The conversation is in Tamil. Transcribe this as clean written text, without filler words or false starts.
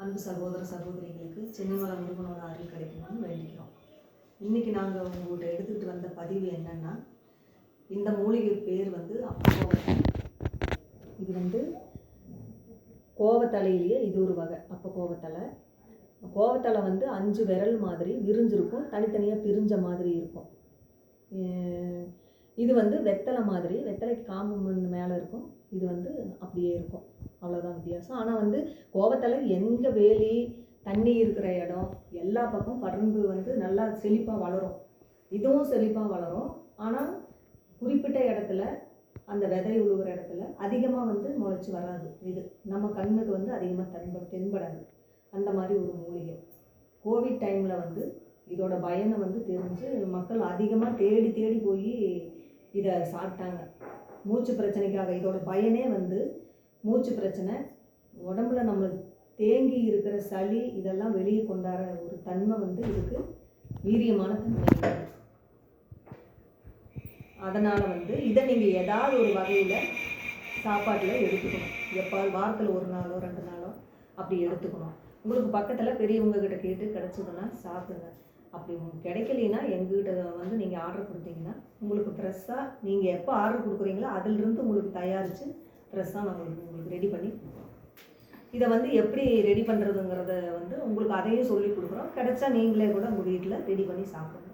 அன்பு சகோதர சகோதரிகளுக்கு சின்னமலை முருகனோட அருள் கிடைக்கணும்னு வேண்டிக்கிறோம். இன்றைக்கி நாங்கள் உங்கள்கிட்ட எடுத்துக்கிட்டு வந்த பதிவு என்னென்னா, இந்த மூலிகை பேர் வந்து அப்பகோவத்தலை. இது வந்து கோவத்தலையிலேயே இது ஒரு வகை அப்பகோவத்தலை. கோவத்தலை வந்து 5 விரல் மாதிரி விரிஞ்சிருக்கும், தனித்தனியாக பிரிஞ்ச மாதிரி இருக்கும். இது வந்து வெத்தலை மாதிரி, வெத்தலைக்கு காம்பு மேலே இருக்கும், இது வந்து அப்படியே இருக்கும். அவ்வளோதான் வித்தியாசம். ஆனால் வந்து கோவத்தலை எங்கே வேலி தண்ணி இருக்கிற இடம் எல்லா பக்கம் படர்ந்து வந்து நல்லா செழிப்பாக வளரும். இதுவும் செழிப்பாக வளரும். ஆனால் குறிப்பிட்ட இடத்துல அந்த விதை உழுவுற இடத்துல அதிகமாக வந்து முளைச்சி வராது. இது நம்ம கண்ணுக்கு வந்து அதிகமாக தென்படாது. அந்த மாதிரி ஒரு மூலிகை. கோவிட் டைமில் வந்து இதோட பயனை வந்து தெரிஞ்சு மக்கள் அதிகமாக தேடி தேடி போய் இதை சாப்பிட்டாங்க. மூச்சு பிரச்சனைக்காக. இதோட பயனே வந்து மூச்சு பிரச்சனை, உடம்புல நம்மளுக்கு தேங்கி இருக்கிற சளி இதெல்லாம் வெளியே கொண்டாட ஒரு தன்மை வந்து இதுக்கு வீரியமான தன்மை. அதனால் வந்து இதை நீங்கள் ஏதாவது ஒரு வகையில் சாப்பாட்டில் எடுத்துக்கணும். எப்போ வாரத்தில் 1 நாளோ 2 நாளோ அப்படி எடுத்துக்கணும். உங்களுக்கு பக்கத்தில் பெரியவங்கக்கிட்ட கேட்டு கிடச்சிதுன்னா சாப்பிடுங்க. அப்படி உங்களுக்கு கிடைக்கலைன்னா எங்ககிட்ட வந்து நீங்கள் ஆர்டர் கொடுத்தீங்கன்னா உங்களுக்கு ஃப்ரெஷ்ஷாக நீங்கள் எப்போ ஆர்டர் கொடுக்குறீங்களோ அதிலிருந்து உங்களுக்கு தயாரித்து ஃப்ரெஷ்ஷாக நாங்கள் உங்களுக்கு ரெடி பண்ணி, இதை வந்து எப்படி ரெடி பண்ணுறதுங்கிறத வந்து உங்களுக்கு அதையும் சொல்லி கொடுக்குறோம். கிடைச்சா நீங்களே கூட உங்கள் வீட்டில் ரெடி பண்ணி சாப்பிடுங்க.